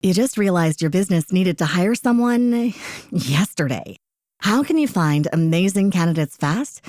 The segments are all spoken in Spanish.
You just realized your business needed to hire someone yesterday. How can you find amazing candidates fast?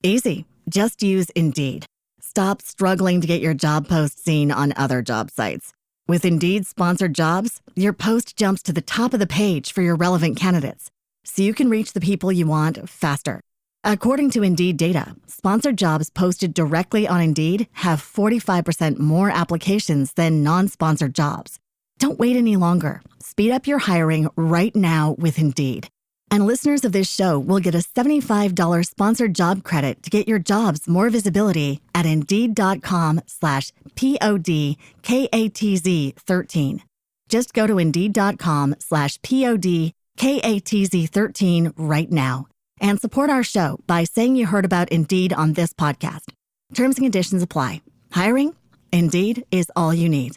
Easy. Just use Indeed. Stop struggling to get your job post seen on other job sites. With Indeed sponsored jobs, your post jumps to the top of the page for your relevant candidates, so you can reach the people you want faster. According to Indeed data, sponsored jobs posted directly on Indeed have 45% more applications than non-sponsored jobs. Don't wait any longer. Speed up your hiring right now with Indeed. And listeners of this show will get a $75 sponsored job credit to get your jobs more visibility at Indeed.com/PODKATZ13. Just go to Indeed.com/PODKATZ13 right now and support our show by saying you heard about Indeed on this podcast. Terms and conditions apply. Hiring? Indeed is all you need.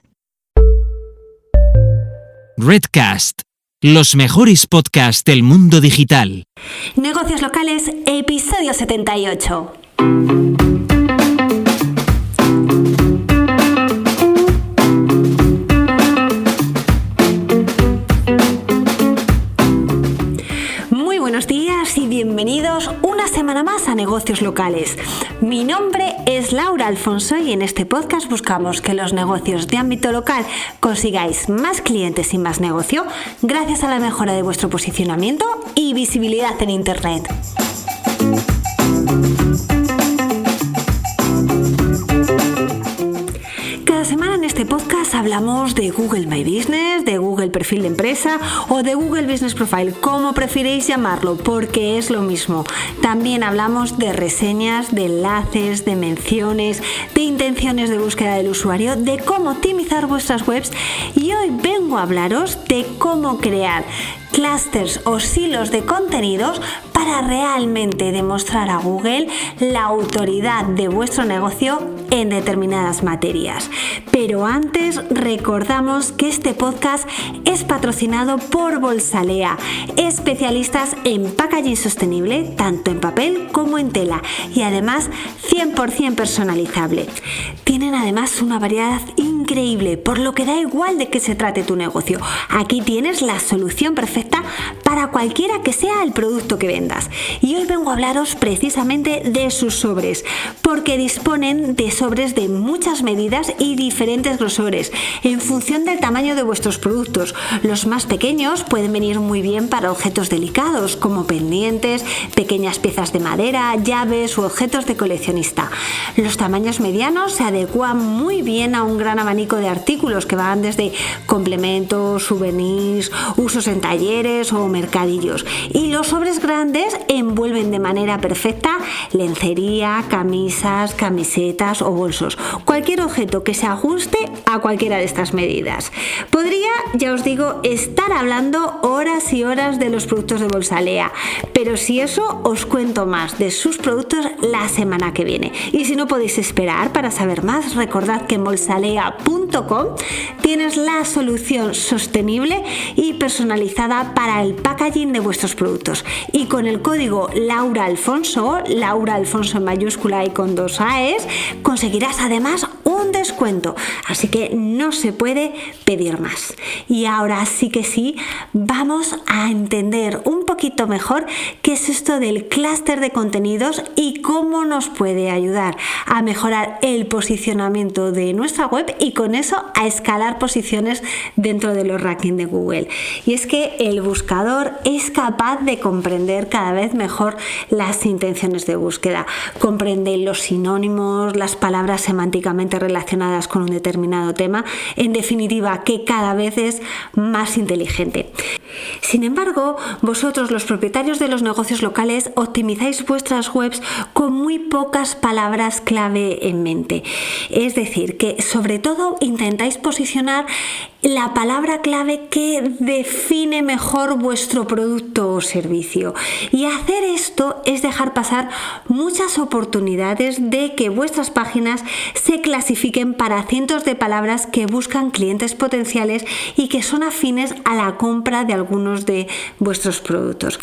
Redcast, los mejores podcasts del mundo digital. Negocios locales, episodio 78. Muy buenos días y bienvenidos una semana más a Negocios Locales. Mi nombre es Laura Alfonso y en este podcast buscamos que los negocios de ámbito local consigáis más clientes y más negocio gracias a la mejora de vuestro posicionamiento y visibilidad en Internet. Cada semana en este podcast hablamos de Google My Business, de Google Perfil de Empresa o de Google Business Profile, como prefiréis llamarlo, porque es lo mismo. También hablamos de reseñas, de enlaces, de menciones, de intenciones de búsqueda del usuario, de cómo optimizar vuestras webs y hoy vengo a hablaros de cómo crear clusters o silos de contenidos para realmente demostrar a Google la autoridad de vuestro negocio en determinadas materias. Pero antes recordamos que este podcast es patrocinado por Bolsalea, especialistas en packaging sostenible, tanto en papel como en tela, y además 100% personalizable. Tienen además una variedad increíble, por lo que da igual de qué se trate tu negocio. Aquí tienes la solución perfecta para cualquiera que sea el producto que vendas. Y hoy vengo a hablaros precisamente de sus sobres, porque disponen de sobres de muchas medidas y diferentes grosores, en función del tamaño de vuestros productos. Los más pequeños pueden venir muy bien para objetos delicados, como pendientes, pequeñas piezas de madera, llaves u objetos de coleccionista. Los tamaños medianos se adecuan muy bien a un gran abanico de artículos que van desde complementos, souvenirs, usos en talleres o mercadillos. Y los sobres grandes envuelven de manera perfecta lencería, camisas, camisetas o bolsos. Cualquier objeto que se ajuste a cualquiera de estas medidas. Podría, ya os digo, estar hablando horas y horas de los productos de Bolsalea, pero si eso os cuento más de sus productos la semana que viene. Y si no podéis esperar para saber más, recordad que en bolsalea.com tienes la solución sostenible y personalizada para el packaging de vuestros productos. Y con el código Laura Alfonso en mayúscula y con 2 A's, conseguirás además un descuento. Así que no se puede pedir más. Y ahora sí que sí, vamos a entender un poquito mejor qué es esto del clúster de contenidos y cómo nos puede ayudar a mejorar el posicionamiento de nuestra web y con eso a escalar posiciones dentro de los rankings de Google. Y es que el buscador es capaz de comprender cada vez mejor las intenciones de búsqueda. Comprende los sinónimos, las palabras semánticamente relacionadas con un determinado tema. En definitiva, que cada vez es más inteligente. Sin embargo, vosotros, los propietarios de los negocios locales, optimizáis vuestras webs con muy pocas palabras clave en mente. Es decir, que sobre todo intentáis posicionar la palabra clave que define mejor vuestro producto o servicio. Y hacer esto es dejar pasar muchas oportunidades de que vuestras páginas se clasifiquen para cientos de palabras que buscan clientes potenciales y que son afines a la compra de algunos de vuestros productos.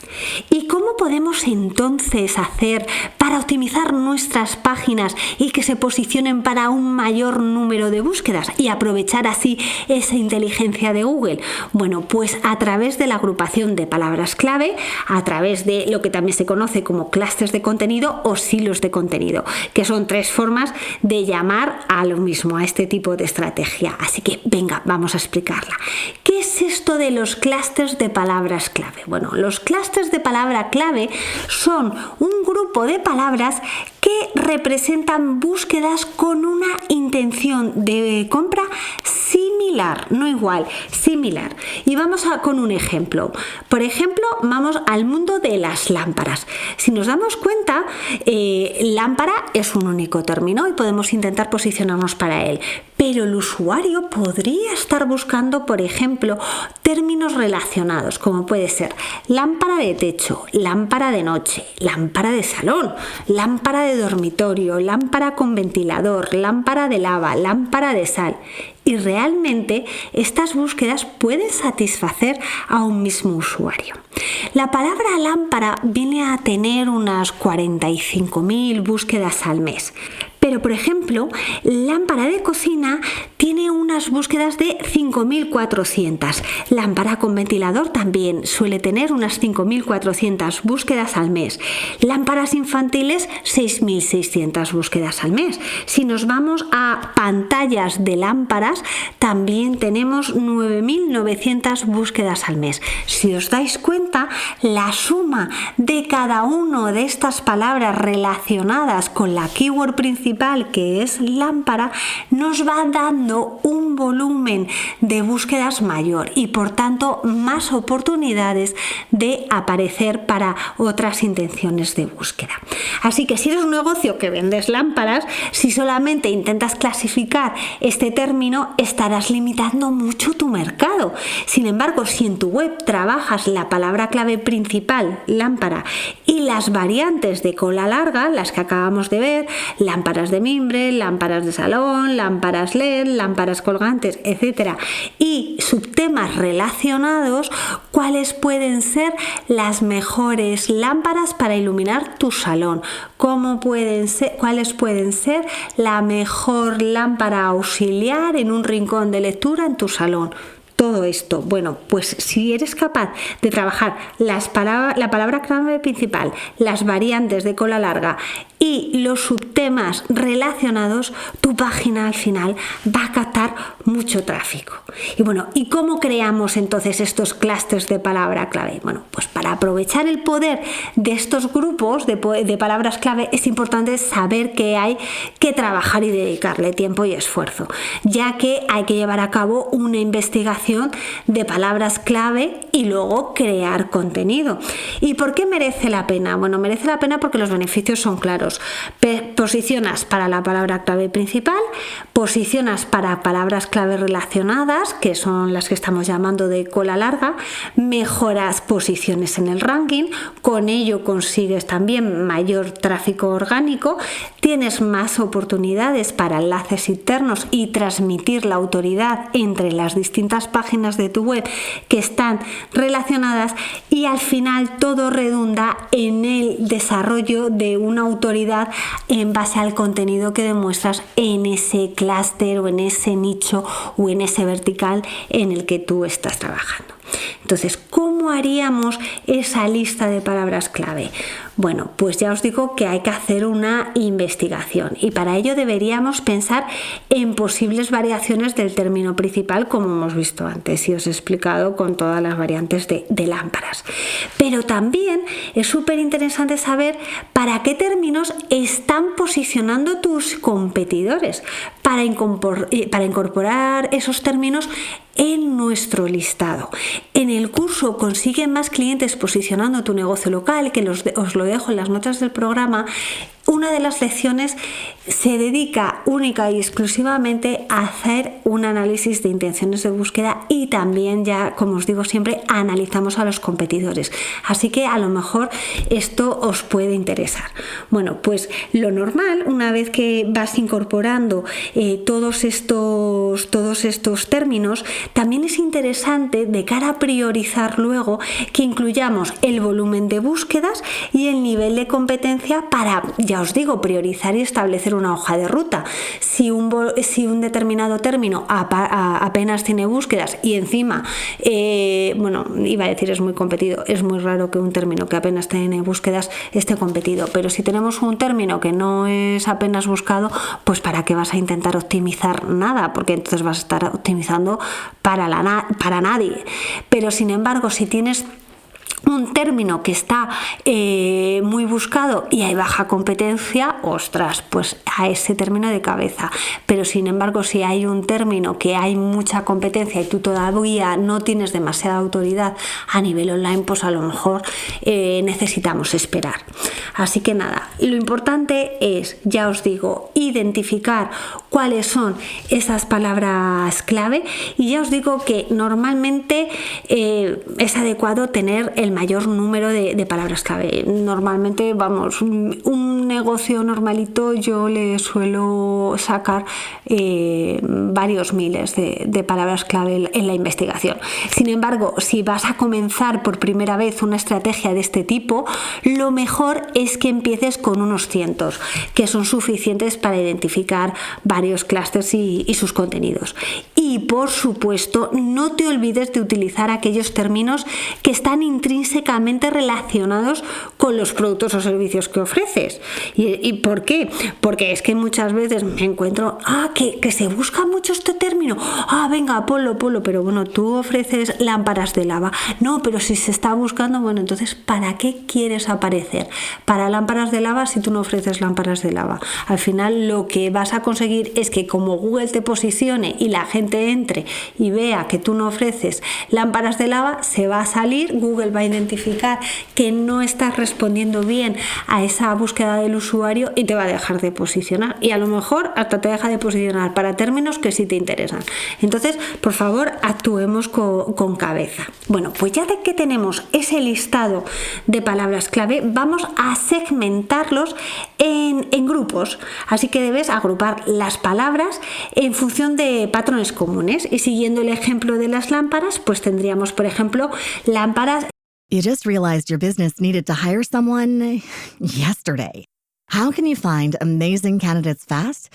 ¿Y cómo podemos entonces hacer para optimizar nuestras páginas y que se posicionen para un mayor número de búsquedas y aprovechar así esa inteligencia de Google? Bueno, pues a través de la agrupación de palabras clave, a través de lo que también se conoce como clústeres de contenido o silos de contenido, que son 3 formas de llamar a lo mismo, a este tipo de estrategia. Así que venga, vamos a explicarla. ¿Qué es esto de los clústeres de palabras clave? Bueno, los clústeres de palabra clave son un grupo de palabras que representan búsquedas con una intención de compra similar, no igual, similar. Y vamos con un ejemplo. Por ejemplo, vamos al mundo de las lámparas. Si nos damos cuenta, lámpara es un único término y podemos intentar posicionarnos para él. Pero el usuario podría estar buscando, por ejemplo, términos relacionados, como puede ser lámpara de techo, lámpara de noche, lámpara de salón, lámpara de dormitorio, lámpara con ventilador, lámpara de lava, lámpara de sal. Y realmente estas búsquedas pueden satisfacer a un mismo usuario. La palabra lámpara viene a tener unas 45.000 búsquedas al mes. Pero, por ejemplo, lámpara de cocina tiene unas búsquedas de 5.400. Lámpara con ventilador también suele tener unas 5.400 búsquedas al mes. Lámparas infantiles, 6.600 búsquedas al mes. Si nos vamos a pantallas de lámparas, también tenemos 9.900 búsquedas al mes. Si os dais cuenta, la suma de cada una de estas palabras relacionadas con la keyword principal, que es lámpara, nos va dando un volumen de búsquedas mayor y por tanto más oportunidades de aparecer para otras intenciones de búsqueda. Así que si eres un negocio que vendes lámparas, si solamente intentas clasificar este término, estarás limitando mucho tu mercado. Sin embargo, si en tu web trabajas la palabra clave principal, lámpara, y las variantes de cola larga, las que acabamos de ver, lámparas de mimbre, lámparas de salón, lámparas LED, lámparas colgantes, etc. y subtemas relacionados, ¿cuáles pueden ser las mejores lámparas para iluminar tu salón? ¿Cuáles pueden ser la mejor lámpara auxiliar en un rincón de lectura en tu salón? Todo esto, bueno, pues si eres capaz de trabajar la palabra clave principal, las variantes de cola larga y los subtemas relacionados, tu página al final va a captar mucho tráfico. Y bueno, ¿y cómo creamos entonces estos clústeres de palabra clave? Bueno, pues para aprovechar el poder de estos grupos de palabras clave es importante saber que hay que trabajar y dedicarle tiempo y esfuerzo, ya que hay que llevar a cabo una investigación de palabras clave y luego crear contenido. ¿Y por qué merece la pena? Bueno, merece la pena porque los beneficios son claros. Posicionas para la palabra clave principal, posicionas para palabras clave relacionadas, que son las que estamos llamando de cola larga, mejoras posiciones en el ranking, con ello consigues también mayor tráfico orgánico, tienes más oportunidades para enlaces internos y transmitir la autoridad entre las distintas páginas de tu web que están relacionadas y al final todo redunda en el desarrollo de una autoridad en base al contenido que demuestras en ese clúster o en ese nicho o en ese vertical en el que tú estás trabajando. Entonces, ¿cómo haríamos esa lista de palabras clave? Bueno, pues ya os digo que hay que hacer una investigación y para ello deberíamos pensar en posibles variaciones del término principal, como hemos visto antes y os he explicado con todas las variantes de lámparas. Pero también es súper interesante saber para qué términos están posicionando tus competidores para incorporar esos términos en nuestro listado. En el curso Consigue más clientes posicionando tu negocio local, que os lo dejo en las notas del programa, una de las lecciones se dedica única y exclusivamente a hacer un análisis de intenciones de búsqueda y también, ya como os digo siempre, analizamos a los competidores. Así que a lo mejor esto os puede interesar. Bueno, pues lo normal, una vez que vas incorporando todos estos términos, también es interesante de cara a priorizar luego que incluyamos el volumen de búsquedas y el nivel de competencia para, ya os digo, priorizar y establecer una hoja de ruta. Si un determinado término apenas tiene búsquedas y encima, iba a decir es muy competido, es muy raro que un término que apenas tiene búsquedas esté competido, pero si tenemos un término que no es apenas buscado, pues ¿para qué vas a intentar optimizar nada? Porque entonces vas a estar optimizando para nadie. Pero sin embargo, si tienes un término que está muy buscado y hay baja competencia, ostras, pues a ese término de cabeza. Pero sin embargo, si hay un término que hay mucha competencia y tú todavía no tienes demasiada autoridad a nivel online, pues a lo mejor necesitamos esperar. Así que nada, lo importante es, ya os digo, identificar cuáles son esas palabras clave, y ya os digo que normalmente es adecuado tener el mayor número de palabras clave. Normalmente, vamos, un negocio normalito yo le suelo sacar varios miles de palabras clave en la investigación. Sin embargo, si vas a comenzar por primera vez una estrategia de este tipo, lo mejor es que empieces con unos cientos, que son suficientes para identificar varios clústeres y sus contenidos. Y por supuesto, no te olvides de utilizar aquellos términos que están intrínsecamente relacionados con los productos o servicios que ofreces. ¿Y por qué? Porque es que muchas veces me encuentro que se busca mucho este término. Venga, ponlo, pero bueno, tú ofreces lámparas de lava. No, pero si se está buscando, bueno, entonces ¿para qué quieres aparecer? Para lámparas de lava si tú no ofreces lámparas de lava. Al final lo que vas a conseguir es que como Google te posicione y la gente entre y vea que tú no ofreces lámparas de lava, se va a salir, Google va a identificar que no estás respondiendo bien a esa búsqueda del usuario y te va a dejar de posicionar, y a lo mejor hasta te deja de posicionar para términos que sí te interesan. Entonces, por favor, actuemos con cabeza. Bueno, pues ya de que tenemos ese listado de palabras clave, vamos a segmentarlos en grupos, así que debes agrupar las palabras en función de patrones comunes, y siguiendo el ejemplo de las lámparas, pues tendríamos, por ejemplo, lámparas. You just realized your business needed to hire someone yesterday. How can you find amazing candidates fast?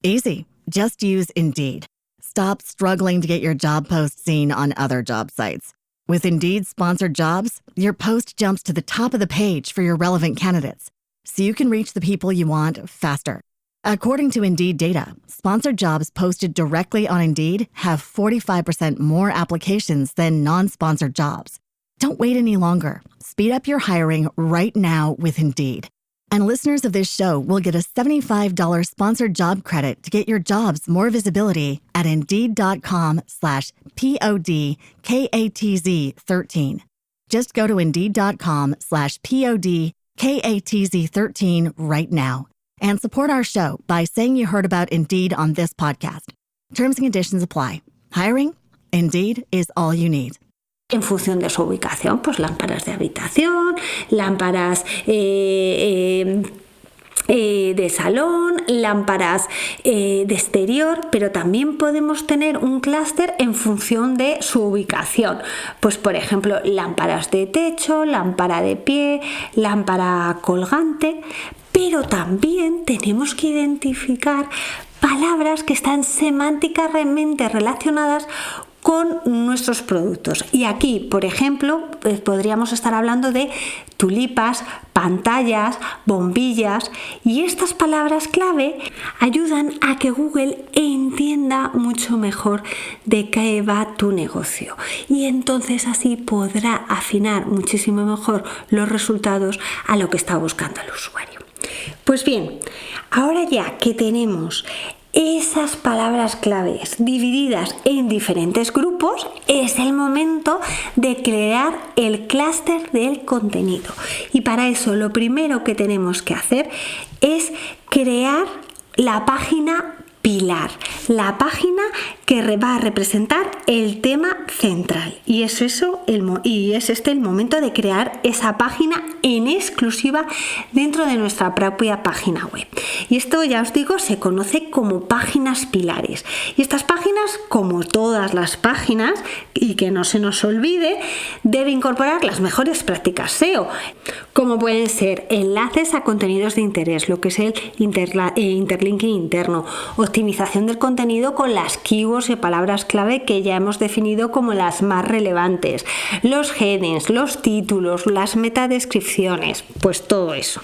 Easy. Just use Indeed. Stop struggling to get your job post seen on other job sites. With Indeed sponsored jobs, your post jumps to the top of the page for your relevant candidates, so you can reach the people you want faster. According to Indeed data, sponsored jobs posted directly on Indeed have 45% more applications than non-sponsored jobs. Don't wait any longer. Speed up your hiring right now with Indeed. And listeners of this show will get a $75 sponsored job credit to get your jobs more visibility at Indeed.com/PODKATZ13. Just go to Indeed.com/PODKATZ13 right now and support our show by saying you heard about Indeed on this podcast. Terms and conditions apply. Hiring? Indeed is all you need. En función de su ubicación, pues lámparas de habitación, lámparas de salón, lámparas de exterior, pero también podemos tener un clúster en función de su ubicación. Pues por ejemplo, lámparas de techo, lámpara de pie, lámpara colgante, pero también tenemos que identificar palabras que están semánticamente relacionadas con nuestros productos. Y aquí, por ejemplo, podríamos estar hablando de tulipas, pantallas, bombillas, y estas palabras clave ayudan a que Google entienda mucho mejor de qué va tu negocio, y entonces así podrá afinar muchísimo mejor los resultados a lo que está buscando el usuario. Pues bien, ahora ya que tenemos esas palabras claves divididas en diferentes grupos, es el momento de crear el clúster del contenido. Y para eso lo primero que tenemos que hacer es crear la página pilar, la página que va a representar el tema central. Y es el momento de crear esa página en exclusiva dentro de nuestra propia página web. Y esto, ya os digo, se conoce como páginas pilares. Y estas páginas, como todas las páginas, y que no se nos olvide, debe incorporar las mejores prácticas SEO, como pueden ser enlaces a contenidos de interés, lo que es el interlinking interno, optimización del contenido con las keywords y palabras clave que ya hemos definido como las más relevantes, los headings, los títulos, las metadescripciones, pues todo eso.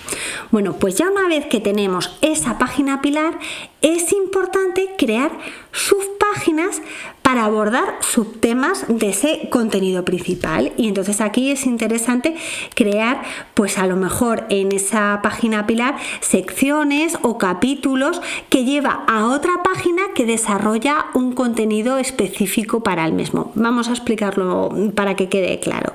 Bueno, pues ya una vez que tenemos esa página pilar, es importante crear subpáginas para abordar subtemas de ese contenido principal. Y entonces aquí es interesante crear, pues a lo mejor en esa página pilar, secciones o capítulos que lleva a otra página que desarrolla un contenido específico para el mismo. Vamos a explicarlo para que quede claro.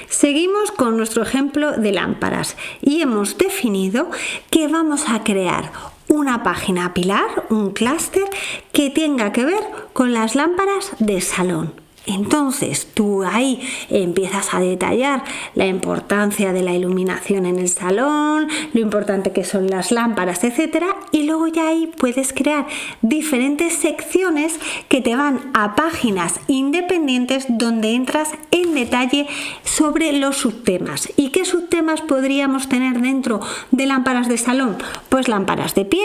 Seguimos con nuestro ejemplo de lámparas y hemos definido que vamos a crear una página pilar, un clúster que tenga que ver con las lámparas de salón. Entonces tú ahí empiezas a detallar la importancia de la iluminación en el salón, lo importante que son las lámparas, etcétera, y luego ya ahí puedes crear diferentes secciones que te van a páginas independientes donde entras en detalle sobre los subtemas. ¿Y qué subtemas podríamos tener dentro de lámparas de salón? Pues lámparas de pie,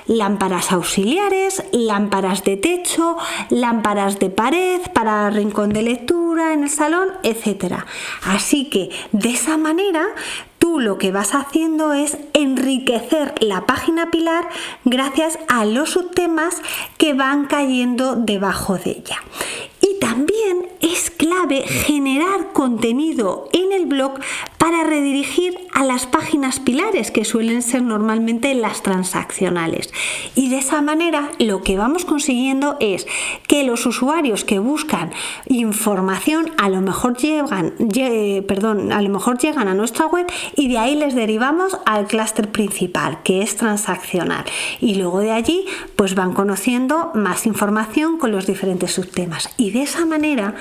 lámparas auxiliares, lámparas de techo, lámparas de pared para rincón de lectura en el salón, etcétera. Así que de esa manera tú lo que vas haciendo es enriquecer la página pilar gracias a los subtemas que van cayendo debajo de ella. Y también es clave generar contenido en el blog para redirigir a las páginas pilares, que suelen ser normalmente las transaccionales. Y de esa manera lo que vamos consiguiendo es que los usuarios que buscan información a lo mejor llegan a nuestra web y de ahí les derivamos al clúster principal, que es transaccional. Y luego de allí pues van conociendo más información con los diferentes subtemas. Y de esa manera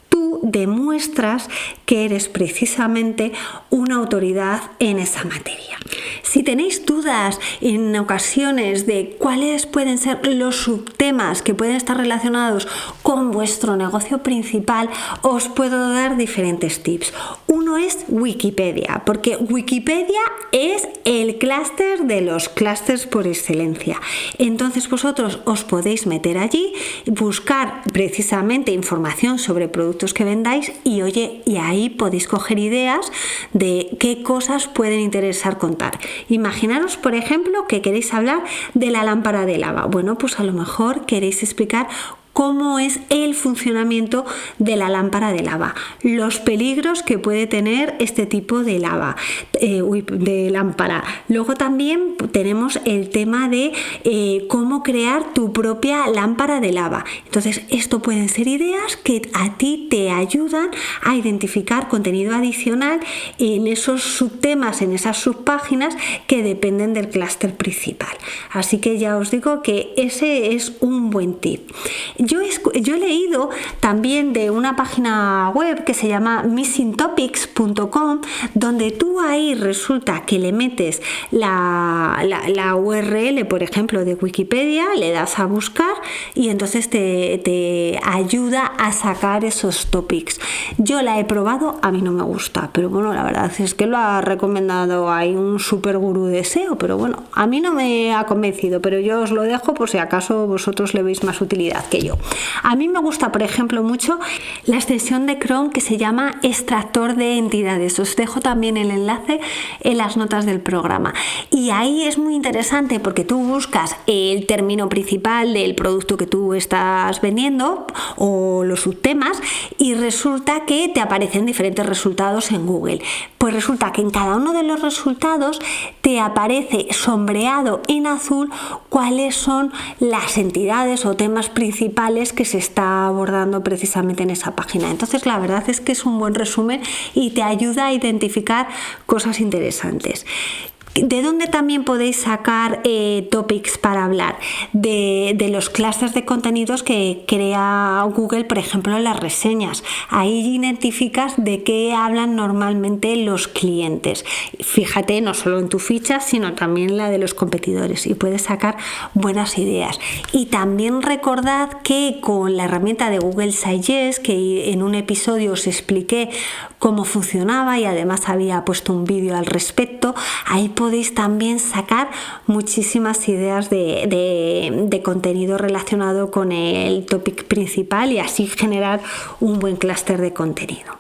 tú demuestras que eres precisamente una autoridad en esa materia. Si tenéis dudas en ocasiones de cuáles pueden ser los subtemas que pueden estar relacionados con vuestro negocio principal, os puedo dar diferentes tips. Uno es Wikipedia, porque Wikipedia es el clúster de los clústeres por excelencia. Entonces vosotros os podéis meter allí, buscar precisamente información sobre productos que vendáis y ahí podéis coger ideas de qué cosas pueden interesar contar. Imaginaros, por ejemplo, que queréis hablar de la lámpara de lava. Bueno, pues a lo mejor queréis explicar cómo es el funcionamiento de la lámpara de lava, los peligros que puede tener este tipo de lámpara. Luego también tenemos el tema de cómo crear tu propia lámpara de lava. Entonces, esto pueden ser ideas que a ti te ayudan a identificar contenido adicional en esos subtemas, en esas subpáginas que dependen del clúster principal. Así que ya os digo que ese es un buen tip. Yo he leído también de una página web que se llama missingtopics.com, donde tú ahí resulta que le metes la URL, por ejemplo, de Wikipedia, le das a buscar y entonces te ayuda a sacar esos topics. Yo la he probado, a mí no me gusta, pero bueno, la verdad es que lo ha recomendado ahí un super gurú de SEO, pero bueno, a mí no me ha convencido, pero yo os lo dejo por si acaso vosotros le veis más utilidad que yo. A mí me gusta, por ejemplo, mucho la extensión de Chrome que se llama extractor de entidades. Os dejo también el enlace en las notas del programa. Y ahí es muy interesante porque tú buscas el término principal del producto que tú estás vendiendo o los subtemas y resulta que te aparecen diferentes resultados en Google. Pues resulta que en cada uno de los resultados te te aparece sombreado en azul cuáles son las entidades o temas principales que se está abordando precisamente en esa página. Entonces la verdad es que es un buen resumen y te ayuda a identificar cosas interesantes. ¿De dónde también podéis sacar topics para hablar? De los clusters de contenidos que crea Google, por ejemplo, en las reseñas. Ahí identificas de qué hablan normalmente los clientes. Fíjate, no solo en tu ficha, sino también en la de los competidores, y puedes sacar buenas ideas. Y también recordad que con la herramienta de Google Sites, que en un episodio os expliqué cómo funcionaba y además había puesto un vídeo al respecto, ahí podéis también sacar muchísimas ideas de contenido relacionado con el topic principal y así generar un buen clúster de contenido.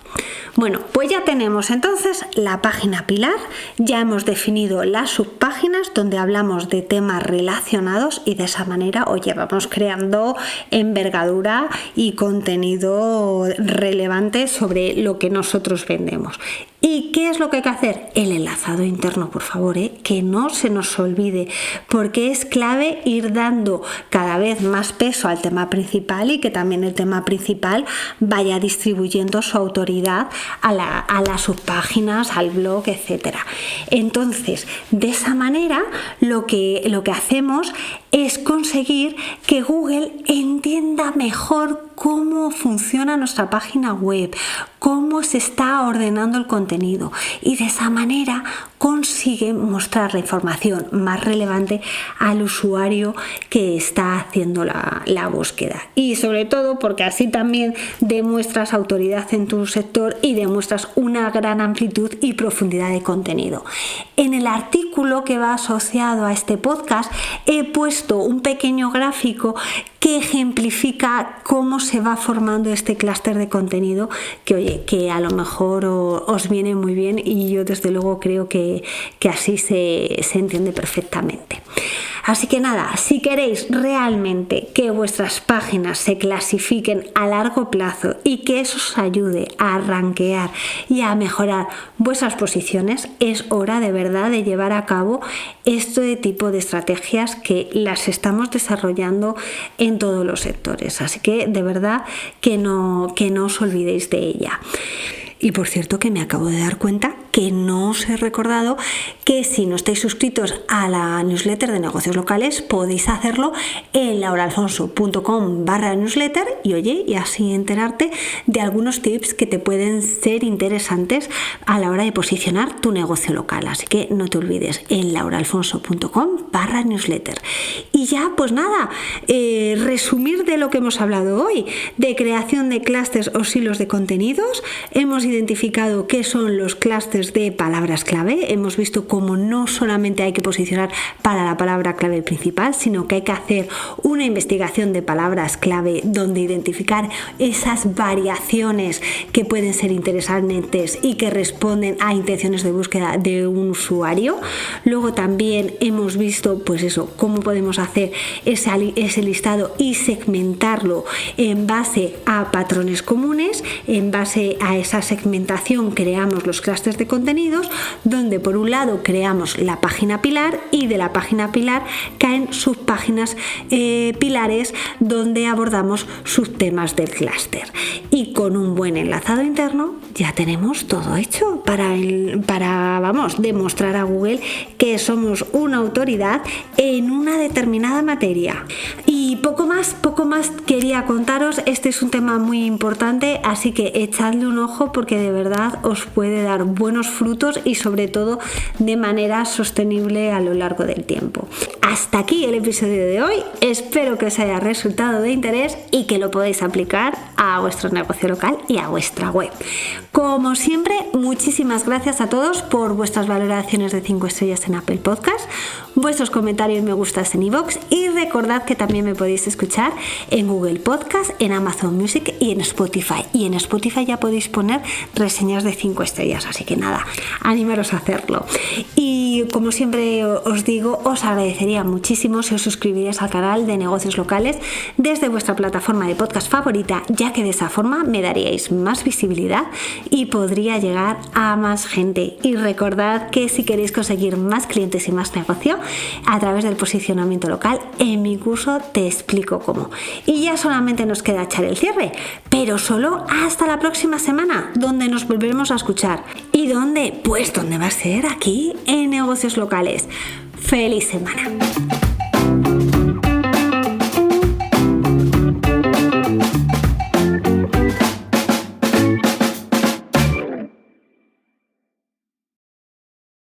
Bueno, pues ya tenemos entonces la página pilar, ya hemos definido las subpáginas donde hablamos de temas relacionados y de esa manera, oye, vamos creando envergadura y contenido relevante sobre lo que nosotros vendemos. ¿Y qué es lo que hay que hacer? El enlazado interno, por favor, que no se nos olvide, porque es clave ir dando cada vez más peso al tema principal y que también el tema principal vaya distribuyendo su autoridad a las subpáginas, al blog, etcétera. Entonces, de esa manera, lo que hacemos es conseguir que Google entienda mejor cómo funciona nuestra página web, cómo se está ordenando el contenido, y de esa manera consigue mostrar la información más relevante al usuario que está haciendo la búsqueda. Y sobre todo porque así también demuestras autoridad en tu sector y demuestras una gran amplitud y profundidad de contenido. En el artículo que va asociado a este podcast he puesto un pequeño gráfico que ejemplifica cómo se va formando este clúster de contenido, que a lo mejor os viene muy bien, y yo desde luego creo que así se entiende perfectamente. Así que nada, si queréis realmente que vuestras páginas se clasifiquen a largo plazo y que eso os ayude a rankear y a mejorar vuestras posiciones, es hora de verdad de llevar a cabo este tipo de estrategias que las estamos desarrollando en todos los sectores. Así que de verdad que no os olvidéis de ella. Y por cierto, que me acabo de dar cuenta que no os he recordado que si no estáis suscritos a la newsletter de negocios locales, podéis hacerlo en lauraalfonso.com/newsletter y así enterarte de algunos tips que te pueden ser interesantes a la hora de posicionar tu negocio local. Así que no te olvides, en lauraalfonso.com/newsletter. Y ya, pues nada, resumir de lo que hemos hablado hoy, de creación de clústeres o silos de contenidos. Hemos identificado qué son los clústeres de palabras clave. Hemos visto cómo no solamente hay que posicionar para la palabra clave principal, sino que hay que hacer una investigación de palabras clave donde identificar esas variaciones que pueden ser interesantes y que responden a intenciones de búsqueda de un usuario. Luego también hemos visto, pues eso, cómo podemos hacer ese listado y segmentarlo en base a patrones comunes. En base a esa segmentación creamos los clústeres de contenidos, donde por un lado creamos la página pilar y de la página pilar caen subpáginas pilares donde abordamos subtemas del clúster. Y con un buen enlazado interno ya tenemos todo hecho para demostrar a Google que somos una autoridad en una determinada materia. Y poco más quería contaros. Este es un tema muy importante, así que echadle un ojo porque de verdad os puede dar buenos frutos y sobre todo de manera sostenible a lo largo del tiempo. Hasta aquí el episodio de hoy. Espero que os haya resultado de interés y que lo podáis aplicar a vuestro negocio local y a vuestra web. Como siempre, muchísimas gracias a todos por vuestras valoraciones de 5 estrellas en Apple Podcast, vuestros comentarios y me gustas en iVoox, y recordad que también me podéis escuchar en Google Podcast, en Amazon Music y en Spotify. Y en Spotify ya podéis poner reseñas de 5 estrellas, así que nada, animaros a hacerlo. Y como siempre os digo, os agradecería muchísimo si os suscribierais al canal de Negocios Locales desde vuestra plataforma de podcast favorita, ya que de esa forma me daríais más visibilidad y podría llegar a más gente. Y recordad que si queréis conseguir más clientes y más negocio a través del posicionamiento local, en mi curso te explico cómo. Y ya solamente nos queda echar el cierre, pero solo hasta la próxima semana, donde nos volveremos a escuchar. ¿Y dónde? Pues donde va a ser aquí en Negocios Locales. ¡Feliz semana!